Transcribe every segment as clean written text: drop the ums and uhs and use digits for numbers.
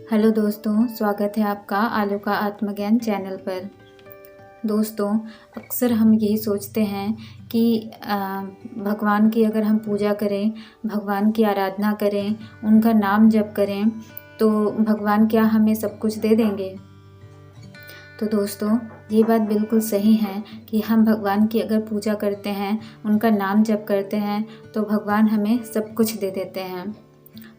Hello दोस्तों, स्वागत है आपका आलू का आत्मज्ञान चैनल पर। दोस्तों, अक्सर हम यही सोचते हैं कि भगवान की अगर हम पूजा करें, भगवान की आराधना करें, उनका नाम जप करें तो भगवान क्या हमें सब कुछ दे देंगे। तो दोस्तों, ये बात बिल्कुल सही है कि हम भगवान की अगर पूजा करते हैं, उनका नाम जप करते हैं तो भगवान हमें सब कुछ दे देते हैं।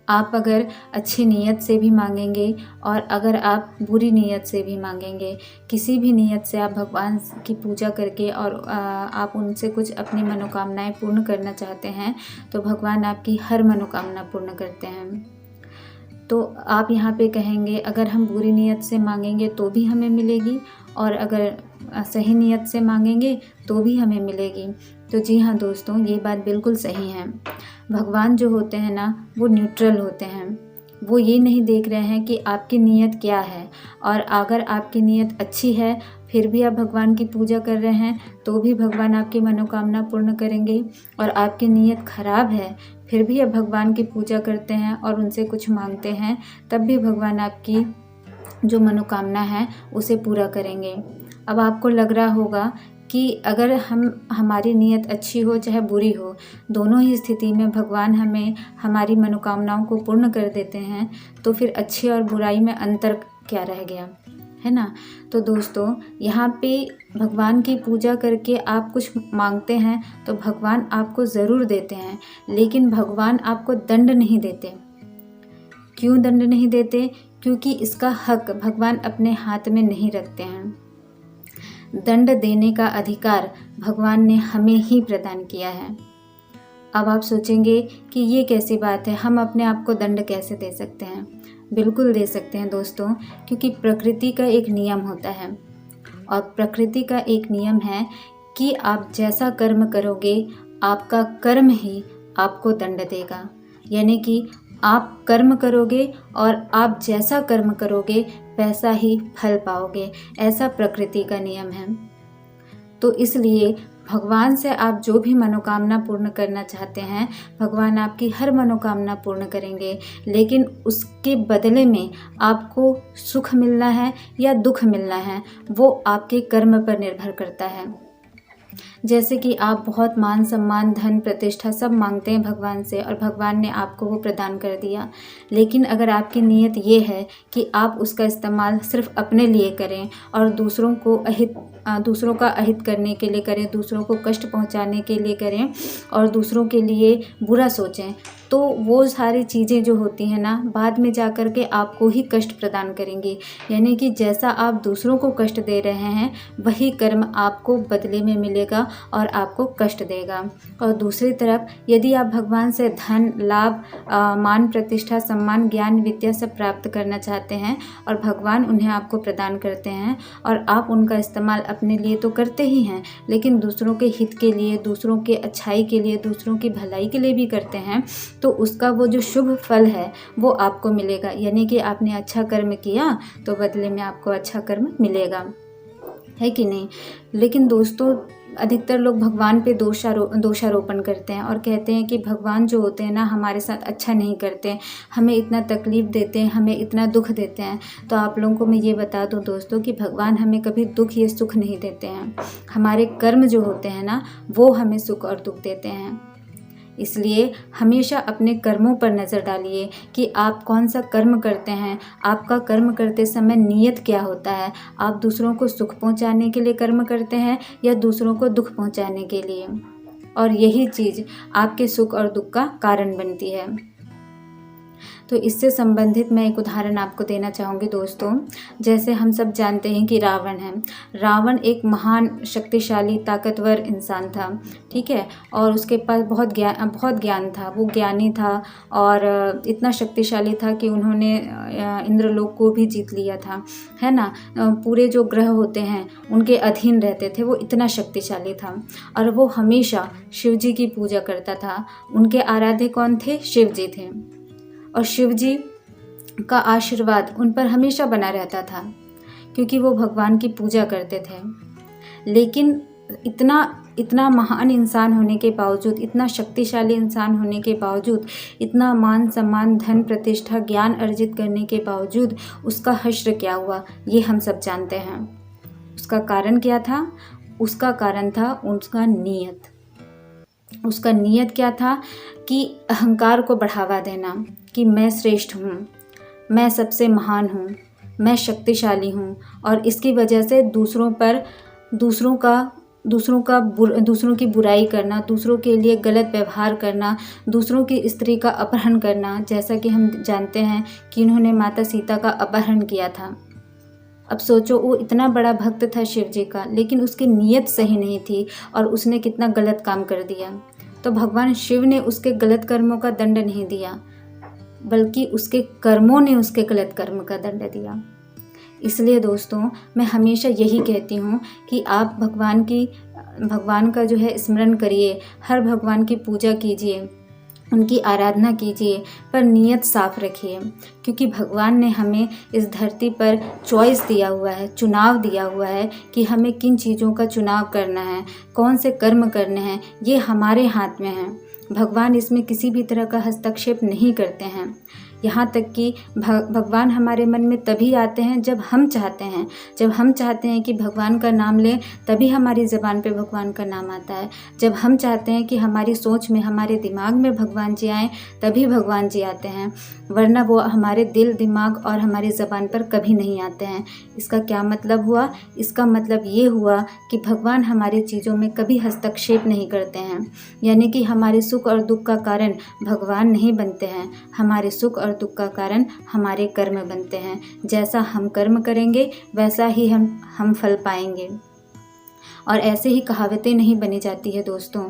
आप अगर अच्छी नीयत से भी मांगेंगे और अगर आप बुरी नीयत से भी मांगेंगे, किसी भी नीयत से आप भगवान की पूजा करके और आप उनसे कुछ अपनी मनोकामनाएं पूर्ण करना चाहते हैं तो भगवान आपकी हर मनोकामना पूर्ण करते हैं। तो आप यहाँ पे कहेंगे अगर हम बुरी नीयत से मांगेंगे तो भी हमें मिलेगी और अगर सही नीयत से मांगेंगे तो भी हमें मिलेगी। तो जी हाँ दोस्तों, ये बात बिल्कुल सही है। भगवान जो होते हैं ना, वो न्यूट्रल होते हैं। वो ये नहीं देख रहे हैं कि आपकी नीयत क्या है, और अगर आपकी नीयत अच्छी है फिर भी आप भगवान की पूजा कर रहे हैं तो भी भगवान आपकी मनोकामना पूर्ण करेंगे, और आपकी नीयत खराब है फिर भी आप भगवान की पूजा करते हैं और उनसे कुछ मांगते हैं तब भी भगवान आपकी जो मनोकामना है उसे पूरा करेंगे। अब आपको लग रहा होगा कि अगर हमारी नीयत अच्छी हो चाहे बुरी हो, दोनों ही स्थिति में भगवान हमें हमारी मनोकामनाओं को पूर्ण कर देते हैं, तो फिर अच्छी और बुराई में अंतर क्या रह गया, है ना। तो दोस्तों, यहाँ पे भगवान की पूजा करके आप कुछ मांगते हैं तो भगवान आपको ज़रूर देते हैं, लेकिन भगवान आपको दंड नहीं देते। क्यों दंड नहीं देते? क्योंकि इसका हक भगवान अपने हाथ में नहीं रखते हैं। दंड देने का अधिकार भगवान ने हमें ही प्रदान किया है। अब आप सोचेंगे कि ये कैसी बात है, हम अपने आप को दंड कैसे दे सकते हैं? बिल्कुल दे सकते हैं दोस्तों, क्योंकि प्रकृति का एक नियम होता है, और प्रकृति का एक नियम है कि आप जैसा कर्म करोगे आपका कर्म ही आपको दंड देगा। यानी कि आप कर्म करोगे और आप जैसा कर्म करोगे वैसा ही फल पाओगे, ऐसा प्रकृति का नियम है। तो इसलिए भगवान से आप जो भी मनोकामना पूर्ण करना चाहते हैं, भगवान आपकी हर मनोकामना पूर्ण करेंगे, लेकिन उसके बदले में आपको सुख मिलना है या दुख मिलना है वो आपके कर्म पर निर्भर करता है। जैसे कि आप बहुत मान सम्मान, धन, प्रतिष्ठा सब मांगते हैं भगवान से और भगवान ने आपको वो प्रदान कर दिया, लेकिन अगर आपकी नीयत ये है कि आप उसका इस्तेमाल सिर्फ अपने लिए करें और दूसरों का अहित करने के लिए करें, दूसरों को कष्ट पहुंचाने के लिए करें और दूसरों के लिए बुरा सोचें, तो वो सारी चीज़ें जो होती हैं ना, बाद में जा कर के आपको ही कष्ट प्रदान करेंगी। यानी कि जैसा आप दूसरों को कष्ट दे रहे हैं वही कर्म आपको बदले में मिलेगा और आपको कष्ट देगा। और दूसरी तरफ यदि आप भगवान से धन, लाभ, मान, प्रतिष्ठा, सम्मान, ज्ञान, विद्या सब प्राप्त करना चाहते हैं और भगवान उन्हें आपको प्रदान करते हैं और आप उनका इस्तेमाल अपने लिए तो करते ही हैं, लेकिन दूसरों के हित के लिए, दूसरों के अच्छाई के लिए, दूसरों की भलाई के लिए भी करते हैं, तो उसका वो जो शुभ फल है वो आपको मिलेगा। यानी कि आपने अच्छा कर्म किया तो बदले में आपको अच्छा कर्म मिलेगा, है कि नहीं। लेकिन दोस्तों, अधिकतर लोग भगवान पे दोषारोपण करते हैं और कहते हैं कि भगवान जो होते हैं ना, हमारे साथ अच्छा नहीं करते, हमें इतना तकलीफ़ देते हैं, हमें इतना दुख देते हैं। तो आप लोगों को मैं ये बता दूं दोस्तों कि भगवान हमें कभी दुख या सुख नहीं देते हैं। हमारे कर्म जो होते हैं ना, वो हमें सुख और दुख देते हैं। इसलिए हमेशा अपने कर्मों पर नज़र डालिए कि आप कौन सा कर्म करते हैं, आपका कर्म करते समय नियत क्या होता है। आप दूसरों को सुख पहुंचाने के लिए कर्म करते हैं या दूसरों को दुख पहुंचाने के लिए, और यही चीज़ आपके सुख और दुख का कारण बनती है। तो इससे संबंधित मैं एक उदाहरण आपको देना चाहूँगी दोस्तों। जैसे हम सब जानते हैं कि रावण है। रावण एक महान, शक्तिशाली, ताकतवर इंसान था, ठीक है, और उसके पास बहुत ज्ञान था। वो ज्ञानी था और इतना शक्तिशाली था कि उन्होंने इंद्रलोक को भी जीत लिया था, है ना। पूरे जो ग्रह होते हैं उनके अधीन रहते थे, वो इतना शक्तिशाली था और वो हमेशा शिव जी की पूजा करता था। उनके आराध्य कौन थे? शिव जी थे, और शिव जी का आशीर्वाद उन पर हमेशा बना रहता था क्योंकि वो भगवान की पूजा करते थे। लेकिन इतना इतना महान इंसान होने के बावजूद, इतना शक्तिशाली इंसान होने के बावजूद, इतना मान सम्मान धन प्रतिष्ठा ज्ञान अर्जित करने के बावजूद उसका हश्र क्या हुआ, ये हम सब जानते हैं। उसका कारण क्या था? उसका कारण था उसका नीयत। उसका नीयत क्या था? कि अहंकार को बढ़ावा देना, कि मैं श्रेष्ठ हूँ, मैं सबसे महान हूँ, मैं शक्तिशाली हूँ, और इसकी वजह से दूसरों की बुराई करना, दूसरों के लिए गलत व्यवहार करना, दूसरों की स्त्री का अपहरण करना, जैसा कि हम जानते हैं कि इन्होंने माता सीता का अपहरण किया था। अब सोचो, वो इतना बड़ा भक्त था शिव जी का, लेकिन उसकी नीयत सही नहीं थी और उसने कितना गलत काम कर दिया। तो भगवान शिव ने उसके गलत कर्मों का दंड नहीं दिया, बल्कि उसके कर्मों ने उसके गलत कर्म का दंड दिया। इसलिए दोस्तों, मैं हमेशा यही कहती हूँ कि आप भगवान का जो है स्मरण करिए, हर भगवान की पूजा कीजिए, उनकी आराधना कीजिए, पर नीयत साफ रखिए, क्योंकि भगवान ने हमें इस धरती पर चॉइस दिया हुआ है, चुनाव दिया हुआ है कि हमें किन चीज़ों का चुनाव करना है, कौन से कर्म करने हैं, ये हमारे हाथ में है। भगवान इसमें किसी भी तरह का हस्तक्षेप नहीं करते हैं। यहाँ तक कि भगवान हमारे मन में तभी आते हैं जब हम चाहते हैं। जब हम चाहते हैं कि भगवान का नाम लें, तभी हमारी ज़बान पे भगवान का नाम आता है। जब हम चाहते हैं कि हमारी सोच में, हमारे दिमाग में भगवान जी आएँ, तभी भगवान जी आते हैं, वरना वो हमारे दिल, दिमाग और हमारी ज़बान पर कभी नहीं आते हैं। इसका क्या मतलब हुआ? इसका मतलब ये हुआ कि भगवान हमारी चीज़ों में कभी हस्तक्षेप नहीं करते हैं। यानी कि हमारे सुख और दुख का कारण भगवान नहीं बनते हैं, हमारे सुख और दुख का कारण हमारे कर्म बनते हैं। जैसा हम कर्म करेंगे वैसा ही हम फल पाएंगे। और ऐसे ही कहावतें नहीं बनी जाती है दोस्तों।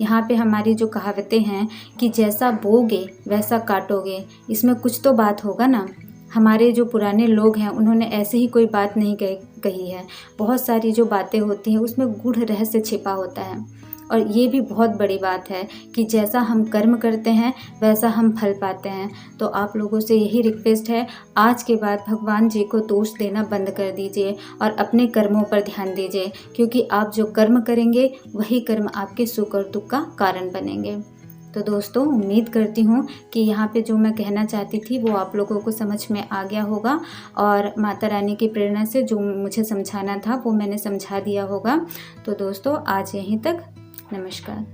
यहाँ पे हमारी जो कहावतें हैं कि जैसा बोगे वैसा काटोगे, इसमें कुछ तो बात होगा ना। हमारे जो पुराने लोग हैं उन्होंने ऐसे ही कोई बात नहीं कही है। बहुत सारी जो बातें होती हैं उसमें गूढ़ रहस्य छिपा होता है। और ये भी बहुत बड़ी बात है कि जैसा हम कर्म करते हैं वैसा हम फल पाते हैं। तो आप लोगों से यही रिक्वेस्ट है, आज के बाद भगवान जी को दोष देना बंद कर दीजिए और अपने कर्मों पर ध्यान दीजिए, क्योंकि आप जो कर्म करेंगे वही कर्म आपके सुख और दुख का कारण बनेंगे। तो दोस्तों, उम्मीद करती हूँ कि यहाँ पे जो मैं कहना चाहती थी वो आप लोगों को समझ में आ गया होगा, और माता रानी की प्रेरणा से जो मुझे समझाना था वो मैंने समझा दिया होगा। तो दोस्तों, आज यहीं तक। नमस्कार।